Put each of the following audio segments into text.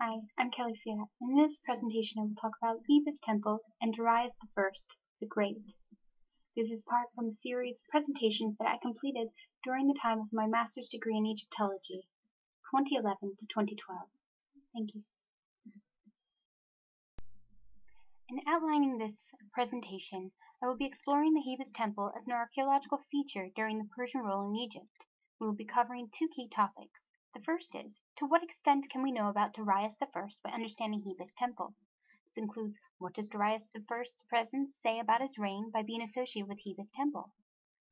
Hi, I'm Kelee Siat. In this presentation I will talk about Hibis Temple and Darius I the Great. This is part from a series of presentations that I completed during the time of my master's degree in Egyptology, 2011 to 2012. Thank you. In outlining this presentation, I will be exploring the Hibis Temple as an archaeological feature during the Persian rule in Egypt. We will be covering two key topics. The first is, to what extent can we know about Darius I by understanding Hibis Temple? This includes, what does Darius I's presence say about his reign by being associated with Hibis Temple?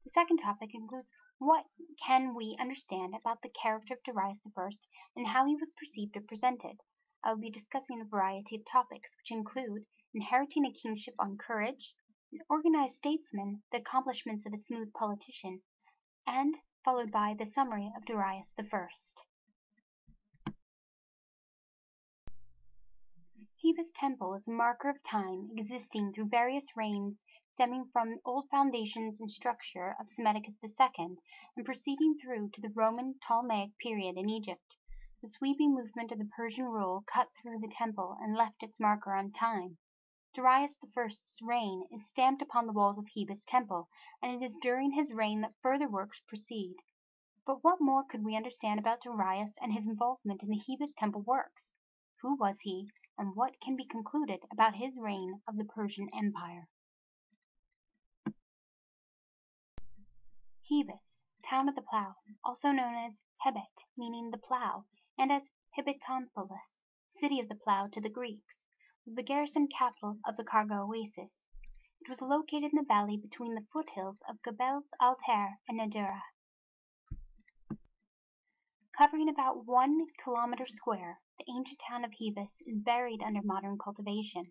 The second topic includes, what can we understand about the character of Darius I and how he was perceived or presented? I will be discussing a variety of topics, which include inheriting a kingship on courage, an organized statesman, the accomplishments of a smooth politician, and followed by the summary of Darius I. Hibis Temple is a marker of time existing through various reigns stemming from old foundations and structure of Psammetichus II and proceeding through to the Roman Ptolemaic period in Egypt. The sweeping movement of the Persian rule cut through the temple and left its marker on time. Darius I's reign is stamped upon the walls of Hibis Temple, and it is during his reign that further works proceed. But what more could we understand about Darius and his involvement in the Hibis Temple works? Who was he, and what can be concluded about his reign of the Persian Empire? Hibis, town of the plough, also known as Hebet, meaning the plough, and as Hibitompolis, city of the plough to the Greeks, was the garrison capital of the Karga oasis. It was located in the valley between the foothills of Gebels Altair and Nadura. Covering about 1 kilometer square, the ancient town of Hibis is buried under modern cultivation.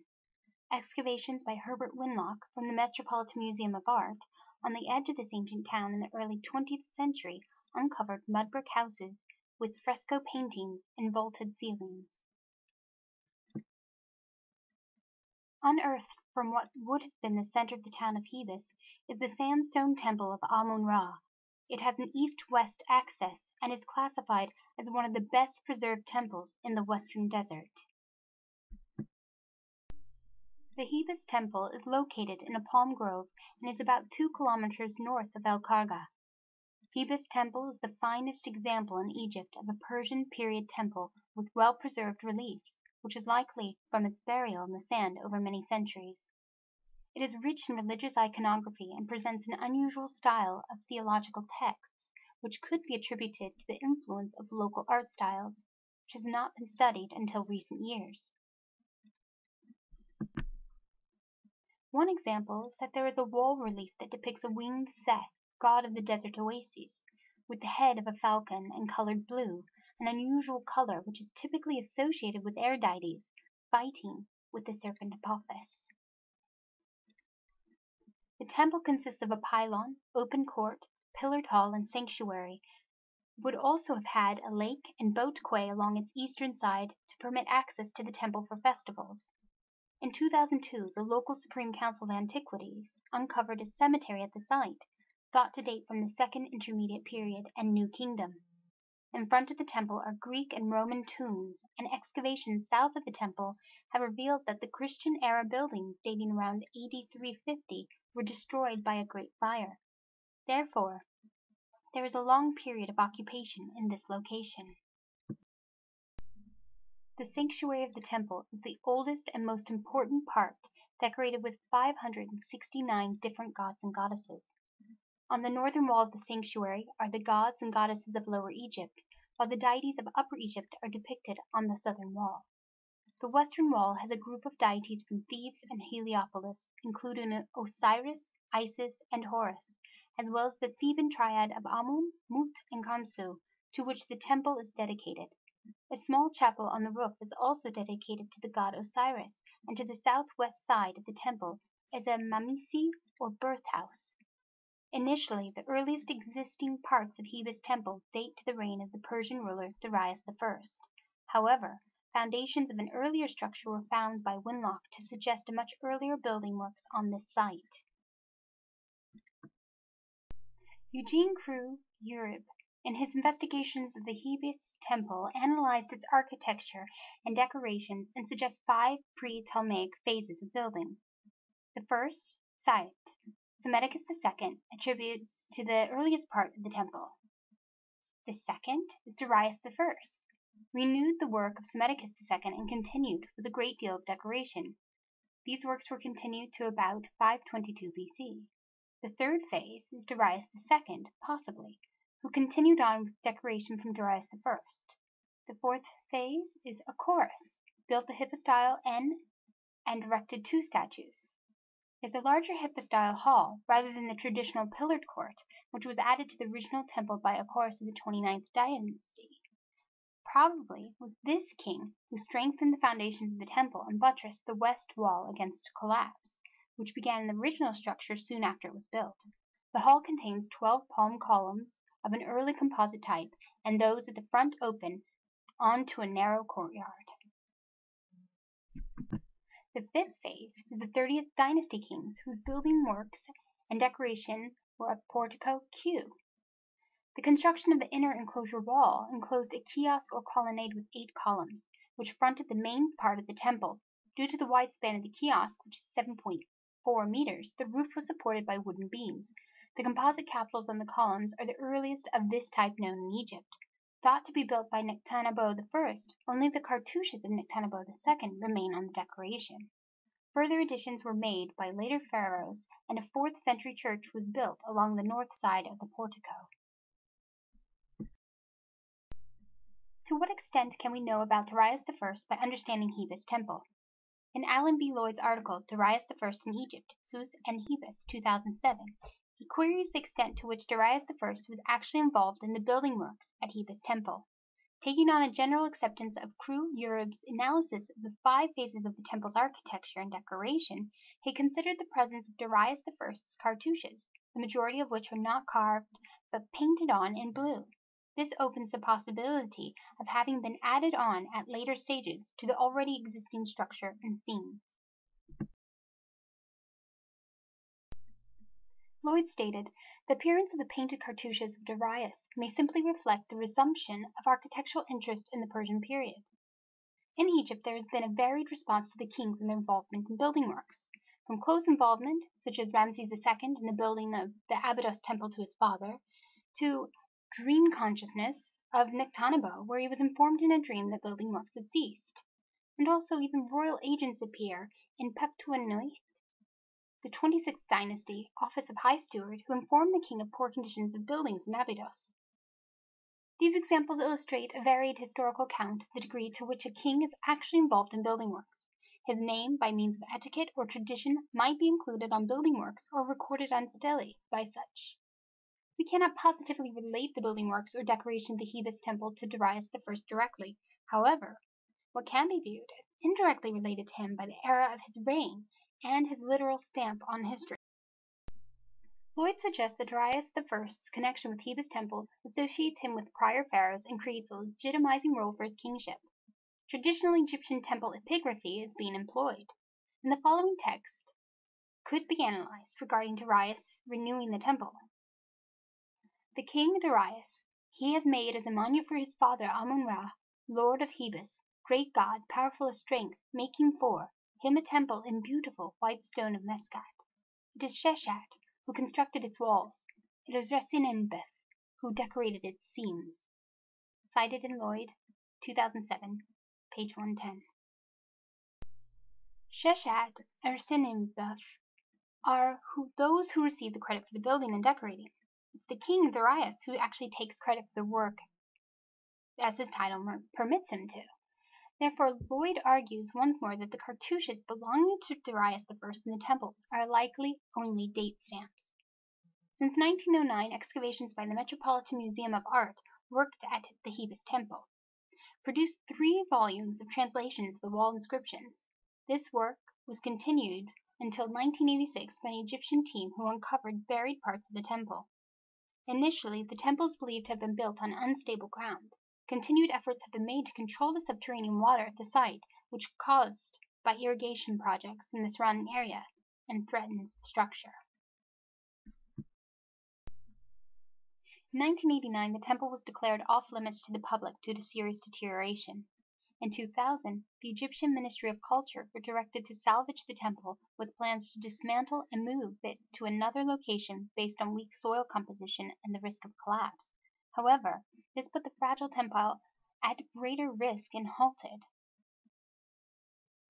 Excavations by Herbert Winlock from the Metropolitan Museum of Art on the edge of this ancient town in the early 20th century uncovered mud brick houses with fresco paintings and vaulted ceilings. Unearthed from what would have been the center of the town of Hibis is the sandstone temple of Amun-Ra. It has an east-west access and is classified as one of the best preserved temples in the Western Desert. The Hibis Temple is located in a palm grove and is about 2 kilometers north of El Karga. Hibis Temple is the finest example in Egypt of a Persian period temple with well-preserved reliefs, which is likely from its burial in the sand over many centuries. It is rich in religious iconography and presents an unusual style of theological texts, which could be attributed to the influence of local art styles, which has not been studied until recent years. One example is that there is a wall relief that depicts a winged Seth, god of the desert oases, with the head of a falcon and colored blue, an unusual color which is typically associated with air deities, fighting with the serpent Apophis. The temple consists of a pylon, open court, pillared hall, and sanctuary. It would also have had a lake and boat quay along its eastern side to permit access to the temple for festivals. In 2002, the local Supreme Council of Antiquities uncovered a cemetery at the site, thought to date from the Second Intermediate Period and New Kingdom. In front of the temple are Greek and Roman tombs, and excavations south of the temple have revealed that the Christian-era buildings dating around AD 350 were destroyed by a great fire. Therefore, there is a long period of occupation in this location. The sanctuary of the temple is the oldest and most important part, decorated with 569 different gods and goddesses. On the northern wall of the sanctuary are the gods and goddesses of Lower Egypt, while the deities of Upper Egypt are depicted on the southern wall. The western wall has a group of deities from Thebes and Heliopolis, including Osiris, Isis, and Horus, as well as the Theban triad of Amun, Mut, and Kamsu, to which the temple is dedicated. A small chapel on the roof is also dedicated to the god Osiris, and to the southwest side of the temple is a mamisi or birth house. Initially, the earliest existing parts of Hibis Temple date to the reign of the Persian ruler Darius I. However, foundations of an earlier structure were found by Winlock to suggest a much earlier building works on this site. Eugene Cruz-Uribe In his investigations of the Hibis temple, analyzed its architecture and decorations and suggests 5 pre-Ptolemaic phases of building. The first, Siat, Psammetichus II attributes to the earliest part of the temple. The second is Darius I, renewed the work of Psammetichus II and continued with a great deal of decoration. These works were continued to about 522 BC. The third phase is Darius II, possibly, who continued on with decoration from Darius I. The fourth phase is Acorus, built the hypostyle N and erected 2 statues. There's a larger hypostyle hall rather than the traditional pillared court, which was added to the original temple by Acorus of the 29th dynasty. Probably was this king who strengthened the foundations of the temple and buttressed the west wall against collapse, which began in the original structure soon after it was built. The hall contains 12 palm columns of an early composite type, and those at the front open onto a narrow courtyard. The fifth phase is the 30th dynasty kings, whose building works and decoration were of portico Q. The construction of the inner enclosure wall enclosed a kiosk or colonnade with 8 columns, which fronted the main part of the temple. Due to the wide span of the kiosk, which is 7.4 meters, the roof was supported by wooden beams. The composite capitals on the columns are the earliest of this type known in Egypt. Thought to be built by Nectanebo I, only the cartouches of Nectanebo II remain on the decoration. Further additions were made by later pharaohs, and a 4th century church was built along the north side of the portico. To what extent can we know about Darius I by understanding Hibis temple? In Alan B. Lloyd's article, Darius I in Egypt, Sus and Hibis, 2007, he queries the extent to which Darius I was actually involved in the building works at Hibis temple. Taking on a general acceptance of Cruz-Uribe's analysis of the 5 phases of the temple's architecture and decoration, he considered the presence of Darius I's cartouches, the majority of which were not carved but painted on in blue. This opens the possibility of having been added on at later stages to the already existing structure and scenes. Lloyd stated, the appearance of the painted cartouches of Darius may simply reflect the resumption of architectural interest in the Persian period. In Egypt, there has been a varied response to the kings and their involvement in building works, from close involvement, such as Ramses II in the building of the Abydos temple to his father, to dream consciousness of Nectanebo, where he was informed in a dream that building works had ceased. And also even royal agents appear in Peptuanui, the 26th dynasty, office of High Steward, who informed the king of poor conditions of buildings in Abydos. These examples illustrate a varied historical account of the degree to which a king is actually involved in building works. His name, by means of etiquette or tradition, might be included on building works or recorded on stelae by such. We cannot positively relate the building works or decoration of the Hibis temple to Darius I directly. However, what can be viewed as indirectly related to him by the era of his reign and his literal stamp on history. Lloyd suggests that Darius I's connection with Hibis temple associates him with prior pharaohs and creates a legitimizing role for his kingship. Traditional Egyptian temple epigraphy is being employed, and the following text could be analyzed regarding Darius renewing the temple. The king Darius, he has made as a monument for his father Amun-Ra, lord of Hibis, great god, powerful of strength, making for him a temple in beautiful white stone of Meskat. It is Sheshat who constructed its walls. It is Resinenbef who decorated its seams. Cited in Lloyd, 2007, page 110. Sheshat and Resinenbef are those who receive the credit for the building and decorating. It's the king Darius who actually takes credit for the work as his title permits him to. Therefore, Lloyd argues once more that the cartouches belonging to Darius I in the temples are likely only date stamps. Since 1909, excavations by the Metropolitan Museum of Art worked at the Hibis temple produced 3 volumes of translations of the wall inscriptions. This work was continued until 1986 by an Egyptian team who uncovered buried parts of the temple. Initially, the temple is believed to have been built on unstable ground. Continued efforts have been made to control the subterranean water at the site, which caused by irrigation projects in the surrounding area and threatens the structure. In 1989, the temple was declared off-limits to the public due to serious deterioration. In 2000, the Egyptian Ministry of Culture were directed to salvage the temple with plans to dismantle and move it to another location based on weak soil composition and the risk of collapse. However, this put the fragile temple at greater risk and halted.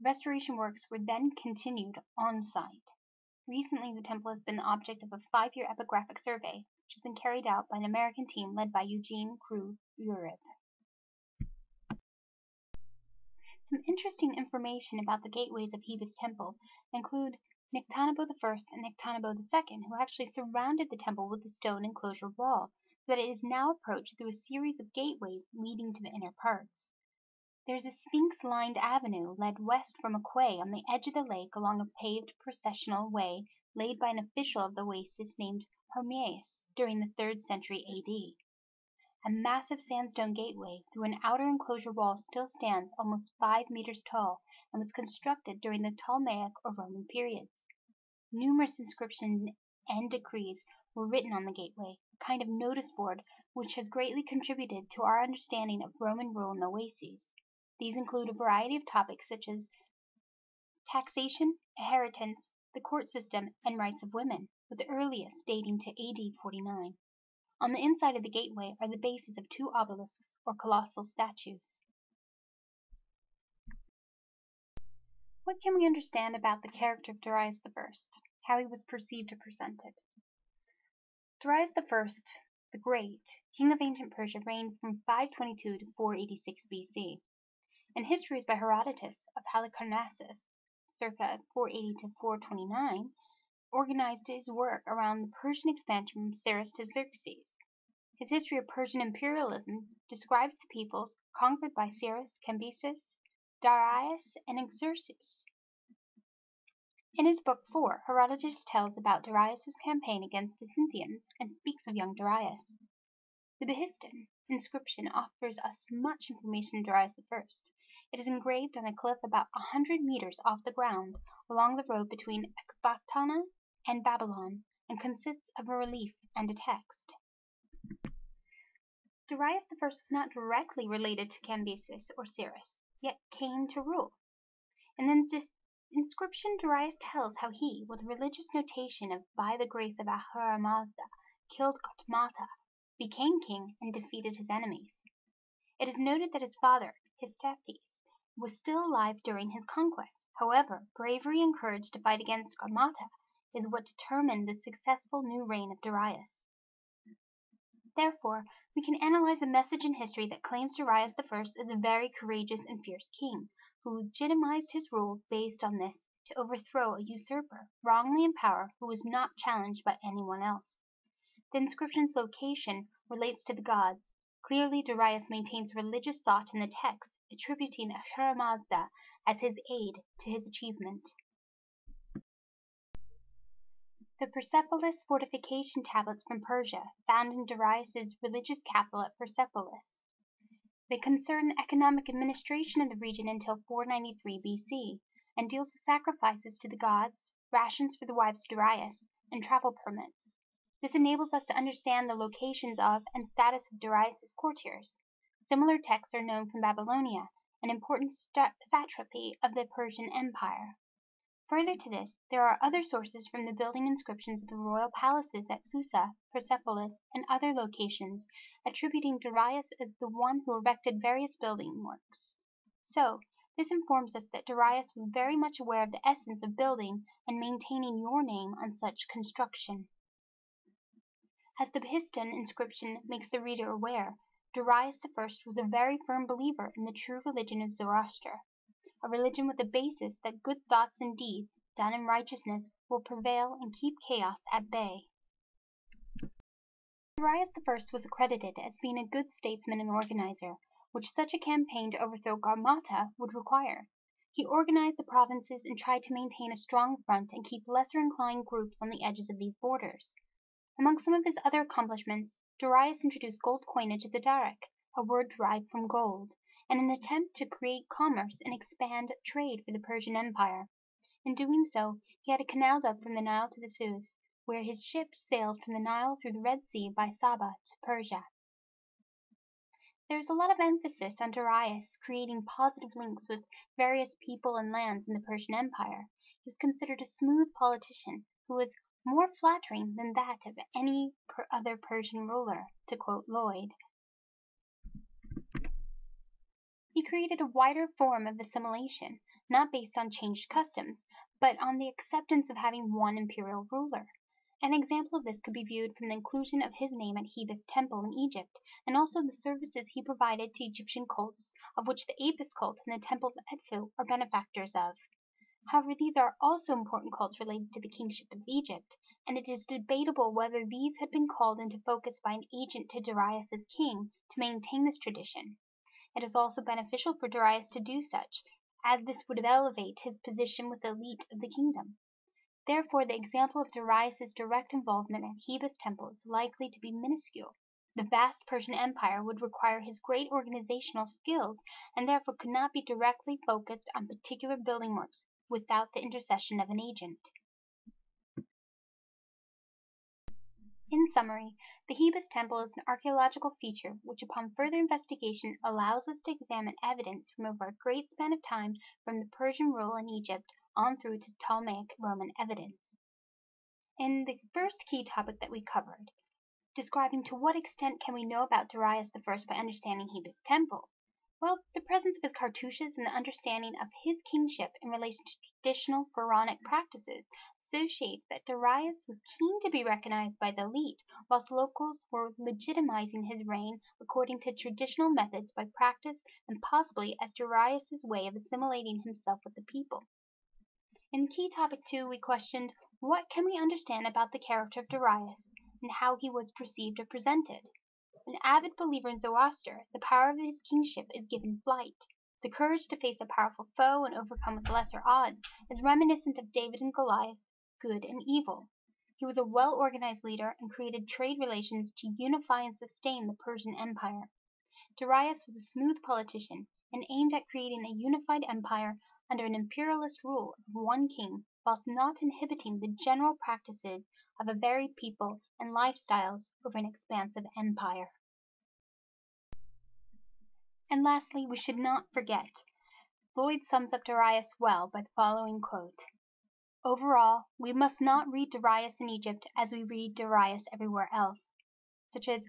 Restoration works were then continued on-site. Recently, the temple has been the object of a 5-year epigraphic survey, which has been carried out by an American team led by Cruz-Uribe. Some interesting information about the gateways of Hibis temple include Nectanebo I and Nectanebo II, who actually surrounded the temple with a stone enclosure wall, so that it is now approached through a series of gateways leading to the inner parts. There is a sphinx-lined avenue led west from a quay on the edge of the lake along a paved processional way laid by an official of the oasis named Hermes during the 3rd century AD. A massive sandstone gateway through an outer enclosure wall still stands almost 5 meters tall and was constructed during the Ptolemaic or Roman periods. Numerous inscriptions and decrees were written on the gateway, a kind of notice board which has greatly contributed to our understanding of Roman rule in the oases. These include a variety of topics such as taxation, inheritance, the court system, and rights of women, with the earliest dating to AD 49. On the inside of the gateway are the bases of 2 obelisks, or colossal statues. What can we understand about the character of Darius I, how he was perceived or presented? Darius I, the Great, king of ancient Persia, reigned from 522 to 486 BC. In histories by Herodotus of Halicarnassus, circa 480 to 429, organized his work around the Persian expansion from Cyrus to Xerxes. His history of Persian imperialism describes the peoples conquered by Cyrus, Cambyses, Darius, and Xerxes. In his book 4, Herodotus tells about Darius' campaign against the Scythians and speaks of young Darius. The Behistun inscription offers us much information on Darius I. It is engraved on a cliff about 100 meters off the ground along the road between Ecbatana and Babylon and consists of a relief and a text. Darius I was not directly related to Cambyses or Cyrus, yet came to rule. In the inscription, Darius tells how he, with religious notation of by the grace of Ahura Mazda, killed Gautama, became king, and defeated his enemies. It is noted that his father, Histapes, was still alive during his conquest. However, bravery and courage to fight against Gautama is what determined the successful new reign of Darius. Therefore, we can analyze a message in history that claims Darius I as a very courageous and fierce king, who legitimized his rule based on this to overthrow a usurper wrongly in power who was not challenged by anyone else. The inscription's location relates to the gods. Clearly, Darius maintains religious thought in the text, attributing Ahura Mazda as his aid to his achievement. The Persepolis fortification tablets from Persia, found in Darius' religious capital at Persepolis. They concern economic administration of the region until 493 BC, and deals with sacrifices to the gods, rations for the wives of Darius, and travel permits. This enables us to understand the locations of and status of Darius' courtiers. Similar texts are known from Babylonia, an important satrapy of the Persian Empire. Further to this, there are other sources from the building inscriptions of the royal palaces at Susa, Persepolis, and other locations, attributing Darius as the one who erected various building works. So, this informs us that Darius was very much aware of the essence of building and maintaining your name on such construction. As the Behistun inscription makes the reader aware, Darius I was a very firm believer in the true religion of Zoroaster, a religion with the basis that good thoughts and deeds, done in righteousness, will prevail and keep chaos at bay. Darius I was accredited as being a good statesman and organizer, which such a campaign to overthrow Gautama would require. He organized the provinces and tried to maintain a strong front and keep lesser inclined groups on the edges of these borders. Among some of his other accomplishments, Darius introduced gold coinage of the darak, a word derived from gold, in an attempt to create commerce and expand trade for the Persian Empire. In doing so, he had a canal dug from the Nile to the Suez, where his ships sailed from the Nile through the Red Sea by Saba to Persia. There is a lot of emphasis on Darius creating positive links with various people and lands in the Persian Empire. He was considered a smooth politician who was more flattering than that of any other Persian ruler, to quote Lloyd. He created a wider form of assimilation, not based on changed customs, but on the acceptance of having one imperial ruler. An example of this could be viewed from the inclusion of his name at Hibis temple in Egypt, and also the services he provided to Egyptian cults, of which the Apis cult and the temple of Edfu are benefactors of. However, these are also important cults related to the kingship of Egypt, and it is debatable whether these had been called into focus by an agent to Darius as king to maintain this tradition. It is also beneficial for Darius to do such, as this would elevate his position with the elite of the kingdom. Therefore, the example of Darius's direct involvement at Hibis temple is likely to be minuscule. The vast Persian Empire would require his great organizational skills, and therefore could not be directly focused on particular building works without the intercession of an agent. In summary, the Hibis temple is an archaeological feature which upon further investigation allows us to examine evidence from over a great span of time from the Persian rule in Egypt on through to Ptolemaic Roman evidence. In the first key topic that we covered, describing to what extent can we know about Darius I by understanding Hibis temple, well, the presence of his cartouches and the understanding of his kingship in relation to traditional pharaonic practices associates that Darius was keen to be recognized by the elite, whilst locals were legitimizing his reign according to traditional methods by practice and possibly as Darius's way of assimilating himself with the people. In key topic 2, we questioned what can we understand about the character of Darius and how he was perceived or presented. An avid believer in Zoroaster, the power of his kingship is given flight. The courage to face a powerful foe and overcome with lesser odds is reminiscent of David and Goliath, good and evil. He was a well-organized leader and created trade relations to unify and sustain the Persian Empire. Darius was a smooth politician and aimed at creating a unified empire under an imperialist rule of one king, whilst not inhibiting the general practices of a varied people and lifestyles over an expansive empire. And lastly, we should not forget, Lloyd sums up Darius well by the following quote: "Overall, we must not read Darius in Egypt as we read Darius everywhere else, such as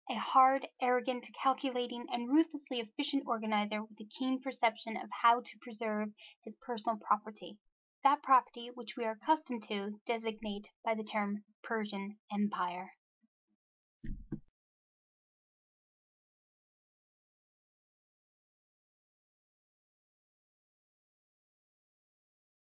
a hard, arrogant, calculating, and ruthlessly efficient organizer with a keen perception of how to preserve his personal property, that property which we are accustomed to designate by the term Persian Empire."